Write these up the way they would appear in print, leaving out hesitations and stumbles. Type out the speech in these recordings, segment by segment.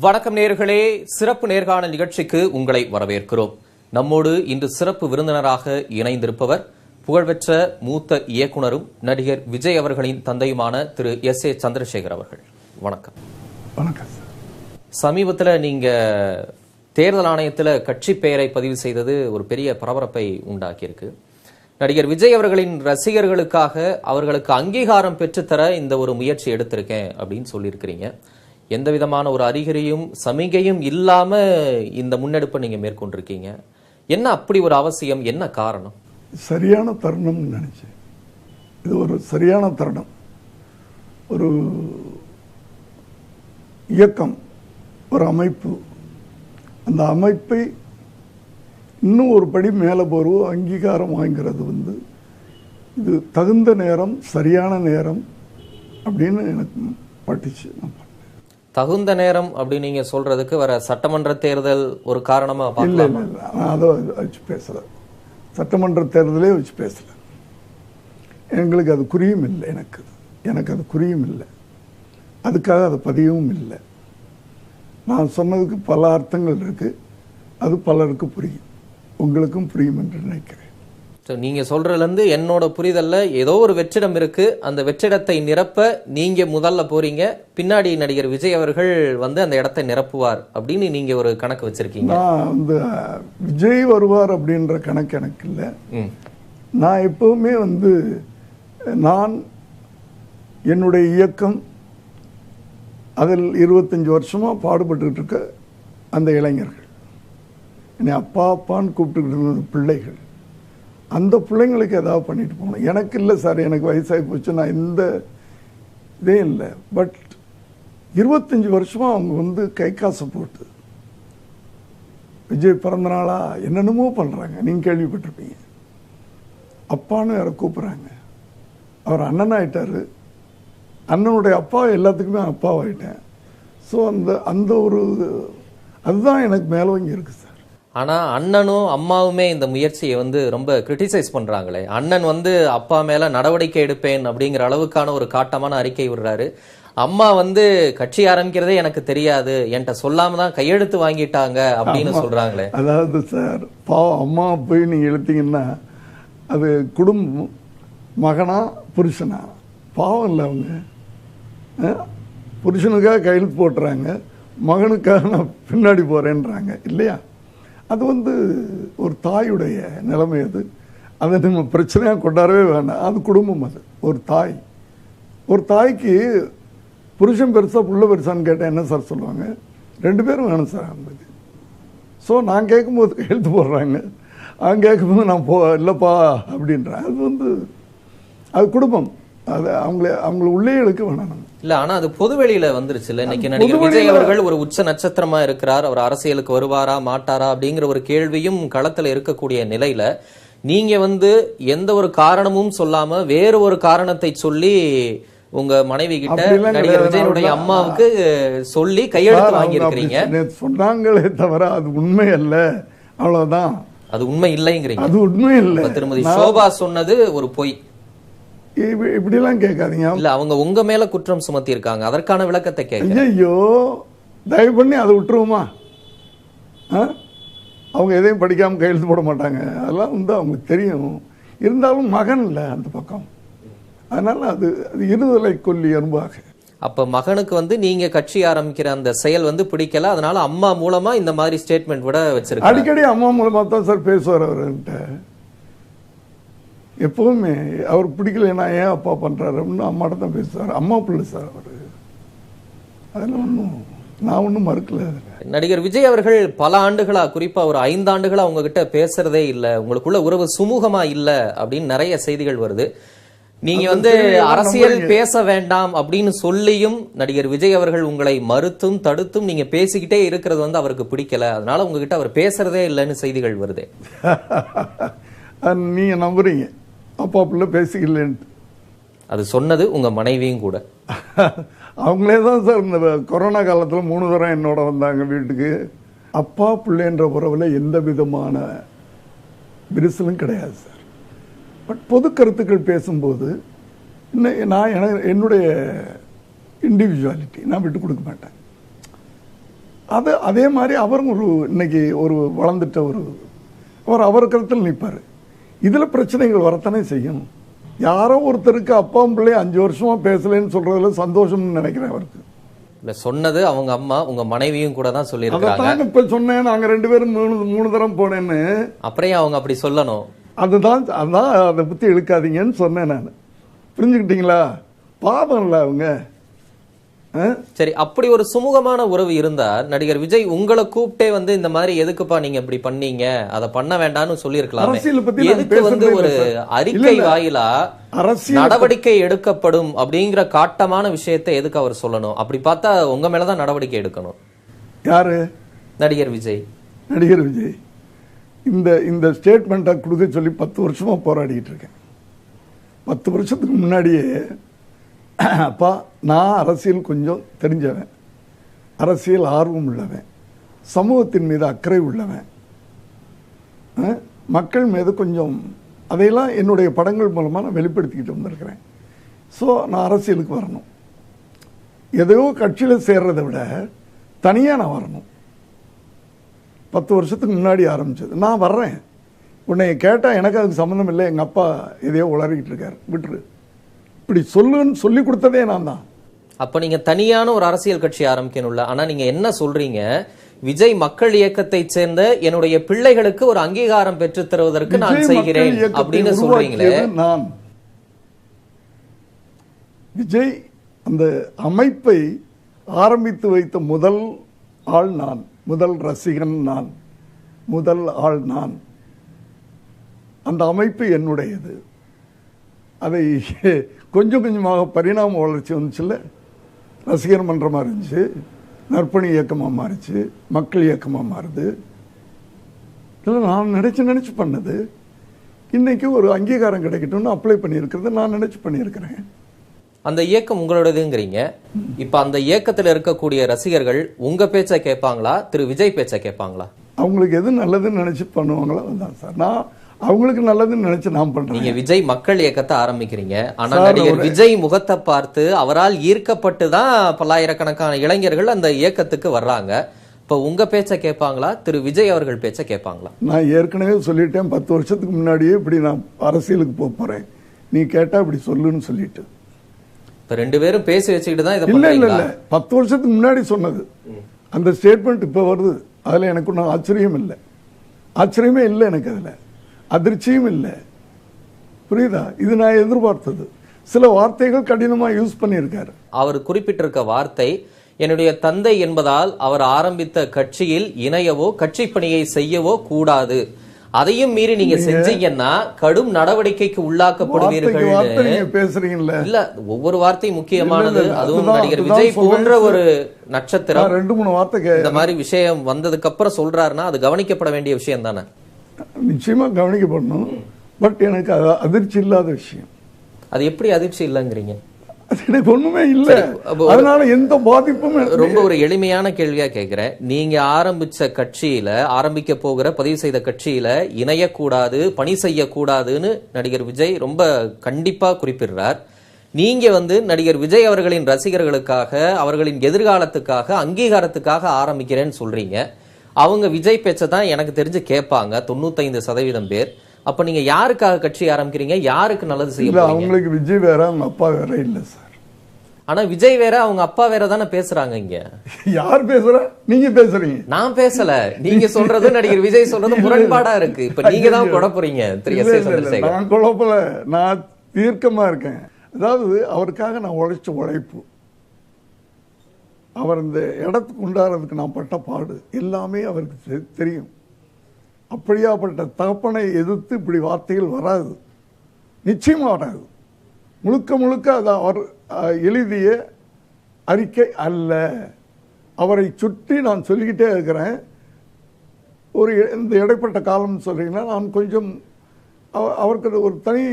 வணக்கம் நேயர்களே, சிறப்பு நேர்காணல் நிகழ்ச்சிக்கு உங்களை வரவேற்கிறோம். நம்மோடு இன்று சிறப்பு விருந்தினராக இணைந்திருப்பவர் புகழ்பெற்ற மூத்த இயக்குனரும் நடிகர் விஜய் அவர்களின் தந்தையுமான திரு S.A. சந்திரசேகர் அவர்கள். வணக்கம். வணக்கம். சமீபத்தில் நீங்க தேர்தல் ஆணையத்தில் கட்சி பெயரை பதிவு செய்தது ஒரு பெரிய பரபரப்பை உண்டாக்கியிருக்கு. நடிகர் விஜய் அவர்களின் ரசிகர்களுக்காக அவர்களுக்கு அங்கீகாரம் பெற்றுத்தர இந்த ஒரு முயற்சி எடுத்திருக்கேன் அப்படின்னு சொல்லியிருக்கிறீங்க. எந்த விதமான ஒரு அறிகுறியும் சமிகையும் இல்லாம இந்த முன்னெடுப்பை நீங்க மேற்கொண்டிருக்கீங்க. என்ன அப்படி ஒரு அவசியம், என்ன காரணம்? சரியான தருணம் நினைச்சேன். இது ஒரு சரியான தருணம். ஒரு இயக்கம், ஒரு அமைப்பு, அந்த அமைப்பை இன்னும் ஒரு படி மேலே போகிறோம் அங்கீகாரம் வாங்கிறது இது தகுந்த நேரம், சரியான நேரம் அப்படின்னு எனக்கு பட்டுச்சு. தகுந்த நேரம் அப்படின்னு நீங்க சொல்றதுக்கு வர சட்டமன்ற தேர்தல் ஒரு காரணமா இல்லை, அதை வச்சு பேசல. சட்டமன்ற தேர்தலே வச்சு பேசல. எங்களுக்கு அது குறியும் இல்லை. எனக்கு அது குறியும் இல்லை. அதுக்காக அதை பதியவும் இல்லை. நான் சொன்னதுக்கு பல அர்த்தங்கள் இருக்கு. அது பலருக்கு புரியும், உங்களுக்கும் புரியும் என்று நினைக்கிறேன். நீங்க சொல்றதுல இருந்து என்னோட புரிதல்ல ஏதோ ஒரு வெற்றிடம் இருக்கு. அந்த வெற்றிடத்தை நிரப்ப நீங்க முதல்ல போறீங்க, பின்னாடி நடிகர் விஜய் அவர்கள் அந்த இடத்தை நிரப்புவார் அப்படின்னு நீங்க ஒரு கணக்கு வச்சிருக்கீங்க. நான் விஜய் வருவார் அப்படின்ற கணக்கு எனக்கு இல்லை. நான் எப்பவுமே நான் என்னுடைய இயக்கம், அதில் 25 வருஷமா பாடுபட்டு இருக்க அந்த இளைஞர்கள், என்னை அப்பா அப்பான்னு கூப்பிட்டுக்கிட்டு இருந்த பிள்ளைகள், அந்த பிள்ளைங்களுக்கு ஏதாவது பண்ணிட்டு போகணும். எனக்கு இல்லை சார், எனக்கு வயசாகி போச்சு, நான் எந்த இதே இல்லை. பட் 25 வருஷமா அவங்க கை காசை போட்டு விஜய் பிறந்த நாளா என்னென்னமோ பண்றாங்க. நீங்க கேள்விப்பட்டிருப்பீங்க. அப்பான்னு வேற கூப்பிடுறாங்க. அவர் அண்ணன் ஆயிட்டாரு. அண்ணனுடைய அப்பா எல்லாத்துக்குமே அப்பாவாயிட்டேன். ஸோ அந்த ஒரு அதுதான் எனக்கு மேலோங்கி இருக்கு சார். ஆனா அண்ணனும் அம்மாவுமே இந்த முயற்சியை ரொம்ப கிரிட்டிசைஸ் பண்றாங்களே. அண்ணன் அப்பா மேல நடவடிக்கை எடுப்பேன் அப்படிங்கிற அளவுக்கான ஒரு காட்டமான அறிக்கை விடுறாரு. அம்மா கட்சி ஆரம்பிக்கிறதே எனக்கு தெரியாது, என்கிட்ட சொல்லாம தான் கையெழுத்து வாங்கிட்டாங்க அப்படின்னு சொல்றாங்களே. அதாவது சார், பாவம் அம்மா போய் நீங்க எழுத்தீங்கன்னா அது குடும்பம், மகனா புருஷனா, பாவம் இல்லை. அவங்க புருஷனுக்காக கையெழுத்து போட்டுறாங்க, மகனுக்காக நான் பின்னாடி போறேன்றாங்க இல்லையா? அது ஒரு தாயுடைய நிலைமை. அதை நம்ம பிரச்சனையாக கொண்டாடவே வேண்டாம். அது குடும்பம். அது ஒரு தாய்க்கு புருஷன் பெருசா புள்ள பெருசான்னு கேட்டால் என்ன சார் சொல்லுவாங்க? 2 பேரும் வேணும் சார் என்பது. ஸோ நான் கேட்கும்போது கையெழுத்து போடுறாங்க, அவங்க கேட்கும்போது நான் இல்லைப்பா அப்படின்றேன். அது குடும்பம். அது அவங்களை உள்ளே இழுக்க வேணாம். இல்ல, ஆனா அது பொதுவெளியில வந்துருச்சு இல்ல. இன்னைக்கு நடிகர் விஜய் அவர்கள் ஒரு உச்ச நட்சத்திரமா இருக்கிறார். அவர் அரசியலுக்கு வருவாரா மாட்டாரா அப்படிங்கிற ஒரு கேள்வியும் களத்துல இருக்கக்கூடிய நிலையில நீங்க எந்த ஒரு காரணமும் சொல்லாம வேறு ஒரு காரணத்தை சொல்லி உங்க மனைவி கிட்ட நடிகர் விஜயனுடைய அம்மாவுக்கு சொல்லி கையெழுத்து வாங்கி இருக்கிறீங்க. சொன்னாங்களே தவிர அது உண்மை அல்ல, அவ்வளவுதான். அது உண்மை இல்லைங்கிறீங்க. அது உண்மை இல்லை. திருமதி சோபா சொன்னது ஒரு பொய். இப்படிலாம் கேட்காதீங்க. இல்ல, அவங்க உங்க மேல குற்றம் சுமத்தி இருக்காங்க, அதற்கான விளக்கத்தை கேட்க. ஐயோ, தயவு பண்ணி அதை விட்டுருவோமா? அவங்க எதையும் படிக்காம கையெழுத்து போட மாட்டாங்க. அதெல்லாம் அவங்களுக்கு தெரியும். இருந்தாலும் மகன் இல்லை அந்த பக்கம். அதனால அது இருதலை கொல்லி அன்பாக. அப்ப மகனுக்கு நீங்க கட்சி ஆரம்பிக்கிற அந்த செயல் பிடிக்கல, அதனால அம்மா மூலமா இந்த மாதிரி ஸ்டேட்மெண்ட் விட வச்சிருக்காங்க. அடிக்கடி அம்மா மூலமா தான் சார் பேசுவார் அவர்கிட்ட. எப்பவுமே அவர் பிடிக்கல, நான் ஏன் அப்பா பண்றாரு அப்படின்னு அம்மாட்ட தான் பேசுவார். அம்மா பிள்ளை சார் அவரு. அதெல்லாம் நான் ஒன்றும் மறுக்கல. நடிகர் விஜய் அவர்கள் பல ஆண்டுகளா, குறிப்பா ஒரு 5 ஆண்டுகளா உங்ககிட்ட பேசுறதே இல்லை, உங்களுக்குள்ள உறவு சுமூகமா இல்ல அப்படின்னு நிறைய செய்திகள் வருது. நீங்க அரசியல் பேச வேண்டாம் அப்படின்னு சொல்லியும் நடிகர் விஜய் அவர்கள் உங்களை மறுத்தும் தடுத்தும் நீங்க பேசிக்கிட்டே இருக்கிறது அவருக்கு பிடிக்கல, அதனால உங்ககிட்ட அவர் பேசுறதே இல்லைன்னு செய்திகள் வருது. நீங்க நம்புறீங்க அப்பா பிள்ளை பேசிக்கலன்ட்டு? அது சொன்னது உங்க மனைவியும் கூட. அவங்களே தான் சார் இந்த கொரோனா காலத்தில் 3 தரம் என்னோட வந்தாங்க வீட்டுக்கு. அப்பா பிள்ளைன்ற உறவில் எந்த விதமான விரிசலும் கிடையாது சார். பட் பொது கருத்துக்கள் பேசும்போது நான் என்னுடைய இண்டிவிஜுவாலிட்டி நான் விட்டு கொடுக்க மாட்டேன். அதே மாதிரி அவரும் இன்னைக்கு வளர்ந்துட்ட அவர் கருத்தில் நிற்பார். இதில் பிரச்சனைகள் வரத்தானே செய்யும். யாரோ ஒருத்தருக்கு அப்பா பிள்ளை 5 வருஷமா பேசலன்னு சொல்றதுல சந்தோஷம்னு நினைக்கிறேன் அவருக்கு. இல்ல, சொன்னது அவங்க அம்மா, உங்க மனைவியும் கூட தான் சொல்லியிருக்காங்க. இப்ப சொன்னேன், நாங்க 2 பேரும் 3 தரம் போனேன்னு. அப்புறம் அவங்க அப்படி சொல்லணும். அதான் அதை பத்தி இழுக்காதீங்கன்னு சொன்னேன் நான். புரிஞ்சுக்கிட்டீங்களா? பாவம் இல்ல அவங்க. சரி, அப்படி ஒரு சுமூகமான உறவு இருந்தா நடிகர் விஜய் உங்களை கூப்பிட்டே இந்த மாதிரி எதுக்குப்பா நீங்க இப்படி பண்ணீங்க, அதை பண்ண வேண்டாம்னு சொல்லியிருக்கலாம். எதுக்கு ஒரு அறிக்கை வாயிலா நடவடிக்கை எடுக்கப்படும் அப்படிங்கிற காட்டமான விஷயத்தை எதுக்கு அவர் சொல்லணும்? அப்படி பார்த்தா உங்க மேலதான் நடவடிக்கை எடுக்கணும். யாரு? நடிகர் விஜய். நடிகர் விஜய் இந்த ஸ்டேட்மெண்ட்டை கொடுக்க சொல்லி 10 வருஷமா போராடிட்டு இருக்கேன். 10 வருஷத்துக்கு முன்னாடியே, அப்பா நான் அரசியல் கொஞ்சம் தெரிஞ்சவன், அரசியல் ஆர்வம் உள்ளவன், சமூகத்தின் மீது அக்கறை உள்ளவன், மக்கள் மீது கொஞ்சம் அதையெல்லாம் என்னுடைய படங்கள் மூலமாக நான் வெளிப்படுத்திக்கிட்டு வந்திருக்கிறேன். ஸோ நான் அரசியலுக்கு வரணும். எதையோ கட்சியில் சேர்றதை விட தனியாக நான் வரணும். 10 வருஷத்துக்கு முன்னாடி ஆரம்பிச்சது. நான் வர்றேன், உன்னை கேட்டால் எனக்கு அதுக்கு சம்மந்தம் இல்லை, எங்கள் அப்பா எதையோ உளறிக்கிட்டு இருக்காரு, விட்டுரு, இப்படி சொல்லுன்னு சொல்லி கொடுத்ததே நான் தான். அப்ப நீங்க தனியான ஒரு அரசியல் கட்சி ஆரம்பிக்கணும்ல. ஆனா நீங்க என்ன சொல்றீங்க, விஜய் மக்கள் இயக்கத்தை சேர்ந்த என்னுடைய பிள்ளைகளுக்கு ஒரு அங்கீகாரம் பெற்று தருவதற்கு நான் செய்கிறேன் அப்படின்னு சொல்றீங்களே. நான் விஜய் அந்த அமைப்பை ஆரம்பித்து வைத்த முதல் ஆள் நான், முதல் ரசிகன் நான், முதல் ஆள் நான். அந்த அமைப்பு என்னுடையது. அதை கொஞ்சம் கொஞ்சமாக பரிணாம வளர்ச்சி வந்துச்சுல்ல. ரசிகர் மன்றமாக இருந்துச்சு, நற்பணி இயக்கமாக மாறிச்சு, மக்கள் இயக்கமாக மாறுது. இல்லை, நான் நினச்சி பண்ணது. இன்னைக்கு ஒரு அங்கீகாரம் கிடைக்கட்டும்னு அப்ளை பண்ணியிருக்கிறது நான் நினச்சி பண்ணியிருக்கிறேன். அந்த இயக்கம் உங்களோடதுங்கிறீங்க. இப்ப அந்த இயக்கத்தில் இருக்கக்கூடிய ரசிகர்கள் உங்க பேச்சை கேட்பாங்களா, திரு விஜய் பேச்சை கேட்பாங்களா? அவங்களுக்கு எது நல்லதுன்னு நினைச்சு பண்ணுவாங்களா? தான் சார், நான் அவங்களுக்கு நல்லதுன்னு நினைச்சு நான் பண்றேன். நீங்க விஜய் மக்கள் இயக்கத்தை ஆரம்பிக்கிறீங்க. ஆனா நடிகர் விஜய் முகத்தை பார்த்து அவரால் ஈர்க்கப்பட்டு தான் பல்லாயிரக்கணக்கான இளைஞர்கள் அந்த இயக்கத்துக்கு வர்றாங்க. இப்ப உங்க பேச்சை கேட்பாங்களா, திரு விஜய் அவர்கள் பேச்சை கேட்பாங்களா? நான் ஏற்கனவே சொல்லிட்டேன், 10 வருஷத்துக்கு முன்னாடியே இப்படி நான் அரசியலுக்கு போறேன், நீ கேட்டா இப்படி சொல்லுன்னு சொல்லிட்டு. இப்ப 2 பேரும் பேசி வச்சுக்கிட்டு தான் இதை இல்ல இல்ல இல்ல 10 வருஷத்துக்கு முன்னாடி சொன்னது அந்த ஸ்டேட்மெண்ட் இப்ப வருது. அதுல எனக்கு ஒன்றும் ஆச்சரியமே இல்லை எனக்கு, அதுல அதிர்ச்சியும் இல்லை. புரியுதா? இது நான் எதிர்பார்த்தது. சில வார்த்தைகள் கடினமா யூஸ் பண்ணியிருக்காரு. அவர் குறிப்பிட்டிருக்க வார்த்தை, என்னுடைய தந்தை என்பதால் அவர் ஆரம்பித்த கட்சியில் இணையவோ கட்சி பணியை செய்யவோ கூடாது, அதையும் மீறி நீங்க செஞ்சீங்கன்னா கடும் நடவடிக்கைக்கு உள்ளாக்கப்படுவீர்கள் பேசுறீங்கல்ல. இல்ல, ஒவ்வொரு வார்த்தையும் முக்கியமானது. அதுவும் நடிகர் விஜய் போன்ற ஒரு நட்சத்திரம் 2-3 வார்த்தை இந்த மாதிரி விஷயம் வந்ததுக்கு அப்புறம் சொல்றாருன்னா அது கவனிக்கப்பட வேண்டிய விஷயம் தானே? நிச்சயமா கவனிக்கப்படணும். பட் எனக்கு அதிர்ச்சி இல்லாத விஷயம். அது எப்படி அதிர்ச்சி இல்லைங்கிறீங்க? எனக்கு ஒண்ணுமே இல்ல, அதனால எந்த பாதிப்பும். ரொம்ப ஒரு எளிமையான கேள்வியா கேட்கிறேன். நீங்க ஆரம்பிக்க போகிற பதிவு செய்த கட்சியில இணையக்கூடாது, பணி செய்யக்கூடாதுன்னு நடிகர் விஜய் ரொம்ப கண்டிப்பா குறிப்பிடுறார். நீங்க நடிகர் விஜய் அவர்களின் ரசிகர்களுக்காக, அவர்களின் எதிர்காலத்துக்காக, அங்கீகாரத்துக்காக ஆரம்பிக்கிறேன்னு சொல்றீங்க. அவங்க விஜய் பேச்சை தான் எனக்கு தெரிஞ்சு கேட்பாங்க 95% பேர். அப்ப நீங்க யாருக்காக கட்சி ஆரம்பிக்கிறீங்க? யாருக்கு நல்லது செய்ய? அவங்களுக்கு விஜய் வேற, அவங்க அப்பா வேற இல்ல சார். ஆனா விஜய் வேற, அவங்க அப்பா வேற தானே பேசுறாங்க. இங்க யார் பேசுறா? நீங்க பேசுறீங்க. நான் பேசல. நீங்க சொல்றது நடிகர் விஜய் சொல்றது முரண்பாடா இருக்கு. இப்ப நீங்க தான் குழப்புறீங்க. நான் குழப்பல, நான் தீர்க்கமா இருக்கேன். அதாவது அவருக்காக நான் உழைச்ச உழைப்பு, அவர் இந்த இடத்துக்கு உண்டாறதுக்கு நான் பட்ட பாடு எல்லாமே அவருக்கு தெரியும். அப்படியாப்பட்ட தகப்பனை எதிர்த்து இப்படி வார்த்தைகள் வராது, நிச்சயமா வராது. முழுக்க அது அவர் எழுதிய அறிக்கை அல்ல. அவரை சுற்றி நான் சொல்லிக்கிட்டே இருக்கிறேன். இந்த இடைப்பட்ட காலம் சொல்றீங்கன்னா நான் கொஞ்சம் அவருக்கு ஒரு தனி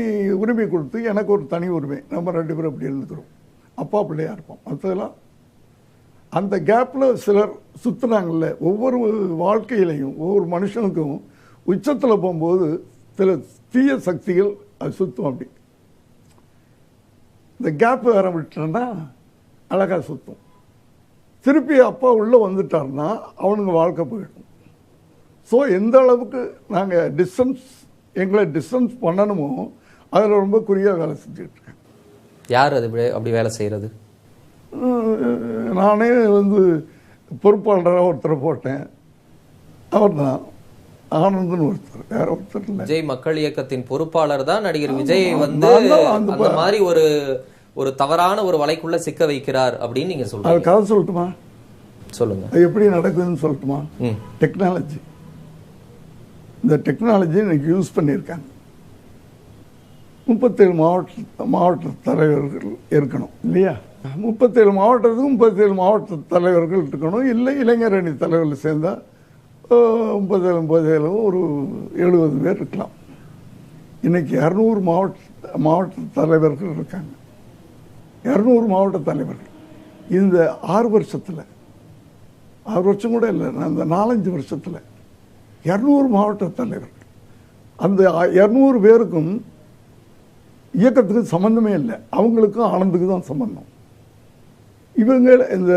உரிமை கொடுத்து, எனக்கு ஒரு தனி உரிமை, நம்ம 2 பேரும் அப்படி இருந்துக்கிறோம், அப்பா பிள்ளையா இருப்போம். மற்றதெல்லாம் அந்த கேப்ல சிலர் சுத்துனாங்கல்ல. ஒவ்வொரு வாழ்க்கையிலையும் ஒவ்வொரு மனுஷனுக்கும் உச்சத்தில் போகும்போது சில தீய சக்திகள் அது சுத்தும். அப்படி இந்த கேப் வேற விட்டுனா அழகா சுத்தும். திருப்பி அப்பா உள்ளே வந்துட்டார்னா அவனுங்க வாழ்க்கை போயிடும். ஸோ எந்த அளவுக்கு நாங்கள் எங்களை டிஸ்டன்ஸ் பண்ணணுமோ அதில் ரொம்ப குறியாக வேலை செஞ்சுட்டு இருக்கேன். யார் அது அப்படி வேலை செய்கிறது? நானே வந்து பொறுப்பாளராக ஒருத்தரை போட்டேன். அவர் தான் ஆனந்தன் ஒருத்தர், வேற ஒருத்தர் இல்லை. விஜய் மக்கள் இயக்கத்தின் பொறுப்பாளர் தான் நடிகர் விஜய் வந்து அந்த மாதிரி ஒரு தவறான ஒரு வலைக்குள்ள சிக்க வைக்கிறார் அப்படின்னு நீங்க சொல்றீங்க. அது கதை சொல்லட்டுமா? சொல்லுங்க. அது எப்படி நடக்குதுன்னு சொல்லட்டுமா? டெக்னாலஜி, இந்த டெக்னாலஜி இன்னைக்கு யூஸ் பண்ணியிருக்காங்க. 37 மாவட்ட தலைவர்கள் இருக்கணும் இல்லையா? 37 மாவட்டத்துக்கு 37 மாவட்ட தலைவர்கள் இருக்கணும். இல்லை இளைஞர் அணி தலைவர்கள் சேர்ந்தால் 37 ஒரு 70 பேர் இருக்கலாம். இன்னைக்கு 200 மாவட்ட தலைவர்கள் இருக்காங்க. 200 மாவட்ட தலைவர்கள் இந்த 6 வருஷத்தில், 6 வருஷம் கூட இல்லை, அந்த 4-5 வருஷத்தில் 200 மாவட்ட தலைவர்கள். அந்த 200 பேருக்கும் இயக்கத்துக்கு சம்பந்தமே இல்லை. அவங்களுக்கும் ஆனந்துக்கு தான் சம்பந்தம். இவங்க இந்த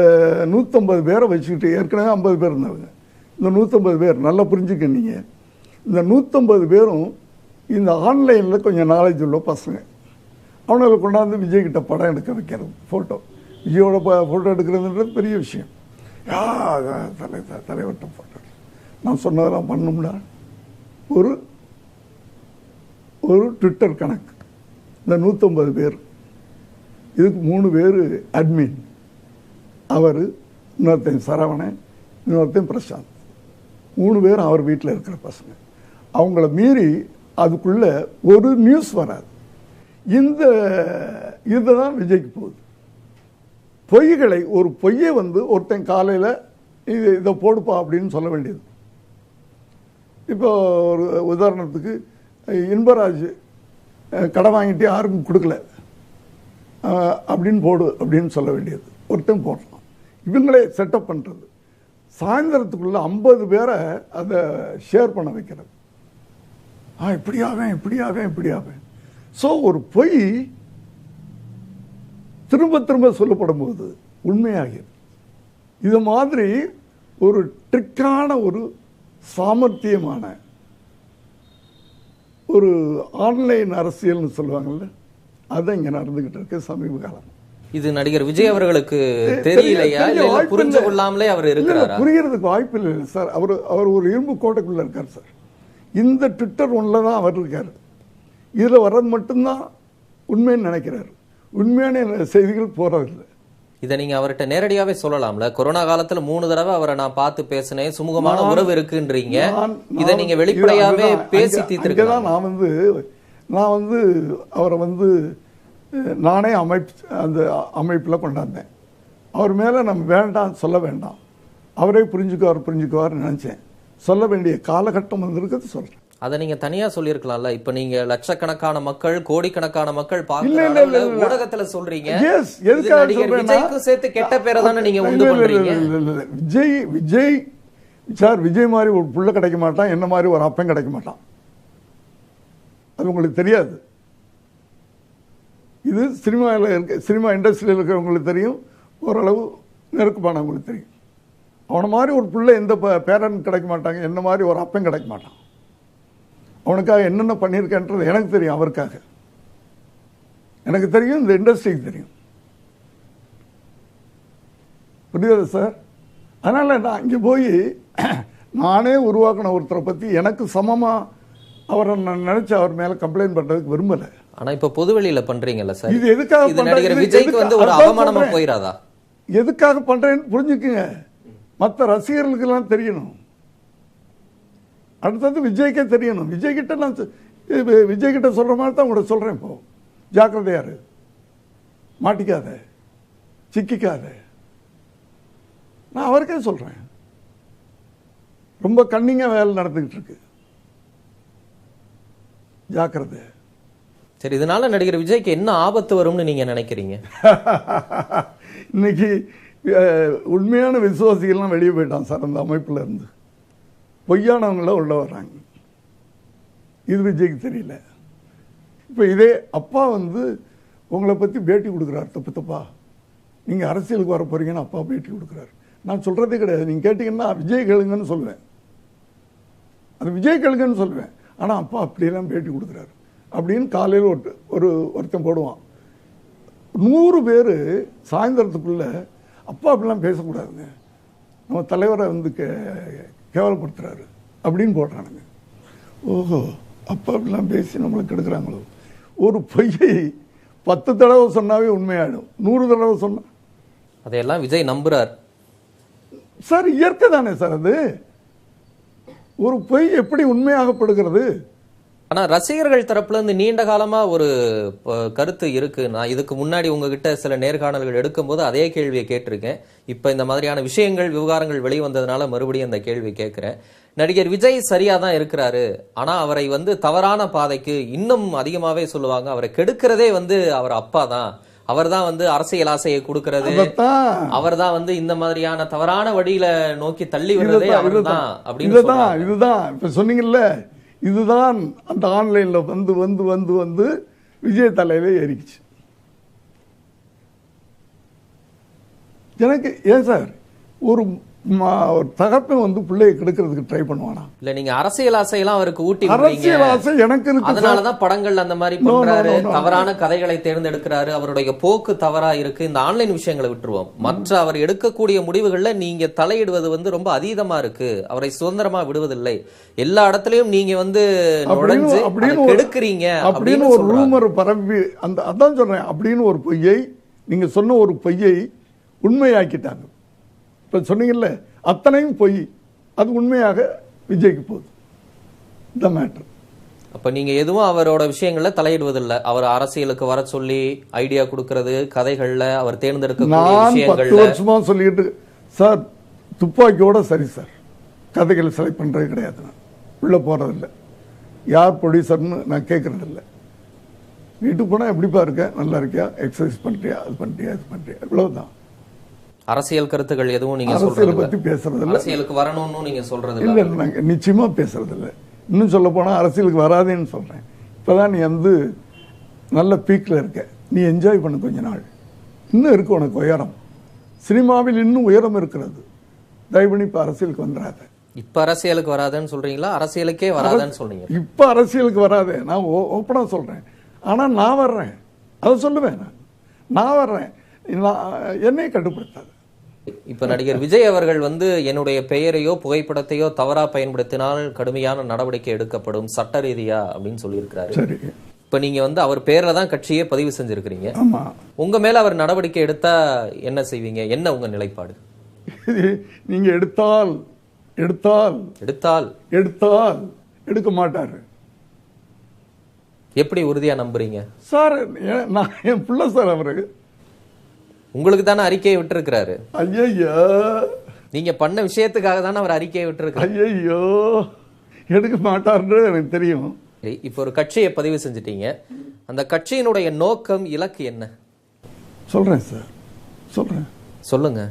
150 பேரை வச்சுக்கிட்டு, ஏற்கனவே 50 பேர் இருந்தவங்க, இந்த 150 பேர் நல்லா புரிஞ்சுக்க. நீங்கள் இந்த 150 பேரும் இந்த ஆன்லைனில் கொஞ்சம் நாலேஜ் உள்ள பசங்க. அவனை கொண்டாந்து விஜய்கிட்ட படம் எடுக்க வைக்கிறது, ஃபோட்டோ, விஜயோட ஃபோட்டோ எடுக்கிறதுன்றது பெரிய விஷயம். தலைவர்கிட்ட ஃபோட்டோ நான் சொன்னதெல்லாம் பண்ணணும்னா ஒரு ட்விட்டர் கணக்கு. இந்த 150 பேர், இதுக்கு 3 பேர் அட்மின், அவர், இன்னொருத்தன் சரவணன், இன்னொருத்தன் பிரசாந்த், 3 பேர் அவர் வீட்டில் இருக்கிற பசங்க. அவங்கள மீறி அதுக்குள்ள ஒரு நியூஸ் வராது. இதுதான் விஜய்க்கு போகுது. பொய்களை, ஒரு பொய்யை வந்து ஒருத்தன் காலையில் இதை போடுப்பா அப்படின்னு சொல்ல வேண்டியது. இப்போ ஒரு உதாரணத்துக்கு இன்பராஜ் கடை வாங்கிட்டு யாருக்கும் கொடுக்கல அப்படின்னு போடு அப்படின்னு சொல்ல வேண்டியது. ஒருத்தன் போடுறான். இவங்களே செட்டப் பண்ணுறது. சாயந்தரத்துக்குள்ள 50 பேரை அதை ஷேர் பண்ண வைக்கிறது. இப்படியாவேன். ஸோ ஒரு பொய் திரும்ப திரும்ப சொல்லப்படும் போது உண்மையாகிறது. இது மாதிரி ஒரு ட்ரிக்கான, ஒரு சாமர்த்தியமான ஒரு ஆன்லைன் அரசியல்னு சொல்லுவாங்கல்ல, அதான் இங்கே நடந்துகிட்டு இருக்கு சமீப காலம். இது நடிகர் விஜய் அவர்களுக்கு தெரியலையா, இல்ல புரிஞ்சு கொள்ளாமலே அவர் இருக்கிறாரா? புரியறதுக்கு வாய்ப்பு இல்லை சார். அவர் ஒரு இரும்பு கோட்டைக்குள்ள இருக்கார் சார். இந்த ட்விட்டர் ஒன்றில் தான் அவர் இருக்கார். இதில் வர்றது மட்டும்தான் உண்மைன்னு நினைக்கிறார். உண்மையான செய்திகள் போறதில்லை. இதை நீங்க அவர்கிட்ட நேரடியாவே சொல்லலாம்ல. கொரோனா காலத்துல 3 தடவை அவரை நான் பார்த்து பேசினேன், சுமூகமான உறவு இருக்குன்றீங்க. இதை நீங்க வெளிப்படையாவே பேசி தீர்த்திருக்கலாம். நான் வந்து அவரை வந்து நானே அந்த அமைப்பில் கொண்டாந்தேன். அவர் மேலே நம்ம வேண்டாம், சொல்ல வேண்டாம், அவரே புரிஞ்சுக்குவார் நினைச்சேன். சொல்ல வேண்டிய காலகட்டம் வந்திருக்கிறது சொல்றேன். அதை நீங்க தனியா சொல்லியிருக்கலாம்ல. இப்ப நீங்க லட்சக்கணக்கான மக்கள், கோடிக்கணக்கான மக்கள் ஊடகத்துல சொல்றீங்க. விஜய்க்கு சேர்த்து கெட்ட பேரை தானே நீங்க உண்டு பண்றீங்க. விஜய் சார், விஜய் மாதிரி ஒரு புள்ள கிடைக்க மாட்டான், என்ன மாதிரி ஒரு அப்பன் கிடைக்க மாட்டான். அது உங்களுக்கு தெரியாது. இது சினிமா இண்டஸ்ட்ரியில் இருக்கிறவங்களுக்கு தெரியும், ஓரளவு நெருக்கமானவங்களுக்கு தெரியும். அவனை மாதிரி ஒரு பிள்ளை எந்த பேரண்ட் கிடைக்க மாட்டாங்க, என்ன மாதிரி ஒரு அப்பன் கிடைக்க மாட்டான். அவனுக்காக என்னென்ன பண்ணியிருக்கேன்றது எனக்கு தெரியும், அவருக்காக எனக்கு தெரியும், இந்த இண்டஸ்ட்ரிக்கு தெரியும். புரியுது சார்? அதனால் நான் இங்கே போய் நானே உருவாக்கின ஒருத்தரை பற்றி எனக்கு சமமாக அவரை நான் நினைச்சு அவர் மேலே கம்ப்ளைண்ட் பண்ணுறதுக்கு விரும்பலை. ஆனால் இப்போ பொதுவெளியில் பண்ணுறீங்கல்ல சார், இது எதுக்காக நடிகர் விஜய்க்கு வந்து ஒரு அவமானமா போயிடாதா? எதுக்காக பண்ணுறேன்னு புரிஞ்சுக்குங்க. மற்ற ரசிகர்களுக்கெல்லாம் தெரியணும். அடுத்தது விஜய்க்கே தெரியணும். விஜய்கிட்ட சொல்கிற மாதிரி தான் உங்களை சொல்கிறேன். இப்போ ஜாக்கிரதையாரு, மாட்டிக்காத, சிக்கிக்காத. நான் அவருக்கே சொல்கிறேன். ரொம்ப கண்ணிங்காக வேலை நடந்துக்கிட்டு இருக்கு, ஜாக்கிரதை. சரி, இதனால நடிகர் விஜய்க்கு என்ன ஆபத்து வரும்னு நீங்க நினைக்கிறீங்க? இன்னைக்கு உண்மையான விசுவாசிகள்லாம் வெளியே போயிட்டான் சார் அந்த அமைப்புல இருந்து. பொய்யானவங்கள உள்ள வர்றாங்க. இது விஜய்க்கு தெரியல. இப்போ இதே அப்பா வந்து உங்களை பற்றி பேட்டி கொடுக்குறாரு தப்பு தப்பா, நீங்கள் அரசியலுக்கு வர போறீங்கன்னு அப்பா பேட்டி கொடுக்குறாரு. நான் சொல்கிறதே கிடையாது. நீங்கள் கேட்டிங்கன்னா விஜய் கேளுங்கன்னு சொல்லுவேன், அது விஜய் கேளுங்கன்னு சொல்லுவேன். ஆனால் அப்பா அப்படியெல்லாம் பேட்டி கொடுக்குறாரு அப்படின்னு காலையில் ஒருத்தன் போடுவான். 100 பேர் சாயந்தரத்துக்குள்ள அப்பா அப்படிலாம் பேசக்கூடாதுங்க, நம்ம தலைவரை வந்து கேவலப்படுத்துறாரு அப்படின்னு போடுறானுங்க. ஓஹோ, அப்பா அப்படிலாம் பேசி நம்மளுக்கு கெடுக்கிறாங்களோ. ஒரு பொய்யை 10 தடவை சொன்னாவே உண்மையாயிடும், 100 தடவை சொன்னா அதையெல்லாம் விஜய் நம்புறார் சார். இயற்கை தானே சார் அது. ஒரு பொய் எப்படி உண்மையாகப்படுகிறது? ஆனா ரசிகர்கள் தரப்புல இருந்து நீண்ட காலமா ஒரு கருத்து இருக்கு. நான் இதுக்கு முன்னாடி உங்ககிட்ட சில நேர்காணல்கள் எடுக்கும்போது அதே கேள்வியை கேட்டிருக்கேன். இப்ப இந்த மாதிரியான விஷயங்கள் விவகாரங்கள் வெளிவந்ததுனால மறுபடியும் அந்த கேள்வி கேட்கிறேன். நடிகர் விஜய் சரியா தான் இருக்கிறாரு, ஆனா அவரை வந்து தவறான பாதைக்கு இன்னும் அதிகமாவே சொல்லுவாங்க, அவரை கெடுக்கிறதே வந்து அவர் அப்பா தான், அவர் தான் வந்து அரசியல் ஆசையை கொடுக்கிறது, அவர் தான் வந்து இந்த மாதிரியான தவறான வழியில நோக்கி தள்ளி விடுறதே அவர்தான் அப்படின்னு. இதுதான் இப்ப சொன்னீங்கல்ல, இதுதான் அந்த ஆன்லைன்ல வந்து வந்து வந்து வந்து விஜய் தலையில ஏறிக்குச்சு. எனக்கு ஏன் சார் ஒரு தகப்பன் வந்து பிள்ளையை கெடுக்கிறதுக்கு ட்ரை பண்ணுவானா? இல்ல நீங்க அரசியல் ஆசையெல்லாம் அவருக்கு ஊட்டி அரசியல் ஆசை எனக்கு இருக்கு, அதனாலதான் படங்கள் அந்த மாதிரி பண்றாரு, தவறான கதைகளை தேர்ந்தெடுக்கிறாரு, அவருடைய போக்கு தவறா இருக்கு. இந்த ஆன்லைன் விஷயங்களை விட்டுருவோம், மற்ற அவர் எடுக்கக்கூடிய முடிவுகள்ல நீங்க தலையிடுவது வந்து ரொம்ப அதீதமா இருக்கு, அவரை சுதந்திரமா விடுவதில்லை, எல்லா இடத்துலயும் நீங்க வந்து நுழைஞ்சு எடுக்கிறீங்க அப்படின்னு ஒரு ரூமர் பரப்பி அதான் சொல்றேன். அப்படின்னு ஒரு பொய்யை நீங்க சொன்ன ஒரு பொய்யை உண்மையாக்கிட்டாங்க. இப்போ சொன்னீங்கல்ல, அத்தனையும் பொய், அது உண்மையாக விஜய்க்கு போகுது. The matter. அப்ப நீங்க எதுவும் அவரோட விஷயங்கள்ல தலையிடுவதில்லை, அவர் அரசியலுக்கு வர சொல்லி ஐடியா கொடுக்கறது, கதைகள்ல அவர் தேர்ந்தெடுக்கக்கூடிய விஷயங்கள்ல. 10 வருஷமா சொல்லிட்டு சார், துப்பாக்கியோட சரி சார், கதைகளை செலக்ட் பண்றது கிடையாது. நான் உள்ள போறதில்லை, யார் ப்ரொடியூசர்னு நான் கேட்கறதில்லை. வீட்டுக்கு போனா எப்படிப்பா இருக்க, நல்லா இருக்கியா, எக்ஸசைஸ் பண்றியா, அது பண்றியா, இது பண்றியா, இவ்வளவுதான். அரசியல் கருத்துக்கள் எதுவும் நீங்க அரசியலை பத்தி பேசுறது இல்ல, அரசியலுக்கு வரணும்னு நீங்க சொல்றது இல்ல. நாங்க நிச்சயமா பேசுறது இல்ல. இன்னும் சொல்ல போனா அரசியலுக்கு வராதேன்னு சொல்றேன். இப்பதான் நீ வந்து நல்ல பீக்ல இருக்க, நீ என்ஜாய் பண்ண கொஞ்ச நாள், இன்னும் இருக்கு உனக்கு உயரம், சினிமாவில் இன்னும் உயரம் இருக்கிறது. தயவு பண்ணி இப்ப அரசியலுக்கு வந்துடாத. இப்ப அரசியலுக்கு வராதுன்னு சொல்றீங்களா, அரசியலுக்கே வராதுன்னு சொல்றீங்க? இப்ப அரசியலுக்கு வராதே, நான் ஓப்பனா சொல்றேன். ஆனா நான் வர்றேன், அதை சொல்லுவேன். நான் வர்றேன், என்னை கட்டுப்படுத்தாது. இப்ப நடிகர் விஜய் அவர்கள் வந்து என்னுடைய பெயரையோ புகைப்படத்தையோ தவறா பயன்படுத்தினால் கடுமையான நடவடிக்கை எடுக்கப்படும் சட்ட ரீதியா அப்படின்னு சொல்லியிருக்கிறாரு. சரி, இப்ப நீங்க வந்து அவர் பேர்ல தான் கட்சியே பதிவு செஞ்சிருக்கிறீங்க. ஆமா. உங்க மேல அவர் நடவடிக்கை எடுத்தா என்ன செய்வீங்க, என்ன உங்க நிலைப்பாடு? நீங்க எடுத்தால் எடுத்தால் எடுத்தால் எடுத்தால் எடுக்க மாட்டாரு. எப்படி உறுதியா நம்புறீங்க சார்? நான் என் பிள்ளை சார், அவரு உங்களுக்கு தானே அறிக்கையை விட்டுருக்கிறாரு. ஐயோ, நீங்க பண்ண விஷயத்துக்காக தானே அவர் அறிக்கையை விட்டுருக்காரு. ஐயோ, எடுக்க மாட்டார்னு எனக்கு தெரியும். இப்ப ஒரு கட்சியை பதிவு செஞ்சிட்டீங்க, அந்த கட்சியினுடைய நோக்கம், இலக்கு என்ன? சொல்றேன் சார், சொல்றேன். சொல்லுங்க.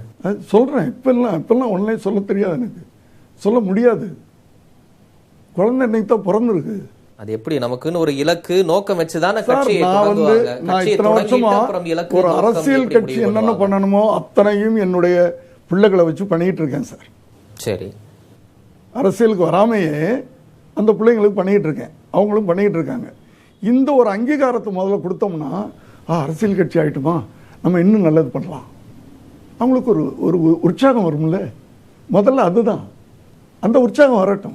சொல்றேன். இப்பெல்லாம் ஒன்னே சொல்ல தெரியாது, எனக்கு சொல்ல முடியாது. குழந்தை இன்னைக்கு தான் பிறந்திருக்கு. அது எப்படி நமக்குன்னு ஒரு இலக்கு நோக்கம் வச்சுதானே கட்சியை தொடங்குவாங்க. நான் இத்தனை வருஷமா ஒரு அரசியல் கட்சி என்னென்ன பண்ணணுமோ அத்தனையும் என்னுடைய பிள்ளைகளை வச்சு பண்ணிட்டு இருக்கேன் சார். சரி, அரசியலுக்கு வராமையே அந்த பிள்ளைங்களுக்கு பண்ணிட்டு இருக்கேன், அவங்களும் பண்ணிட்டு இருக்காங்க. இந்த ஒரு அங்கீகாரத்தை முதல்ல கொடுத்தோம்னா, அரசியல் கட்சி ஆயிட்டுமா, நம்ம இன்னும் நல்லது பண்ணலாம், அவங்களுக்கு ஒரு ஒரு உற்சாகம் வரும்ல. முதல்ல அதுதான், அந்த உற்சாகம் வரட்டும்.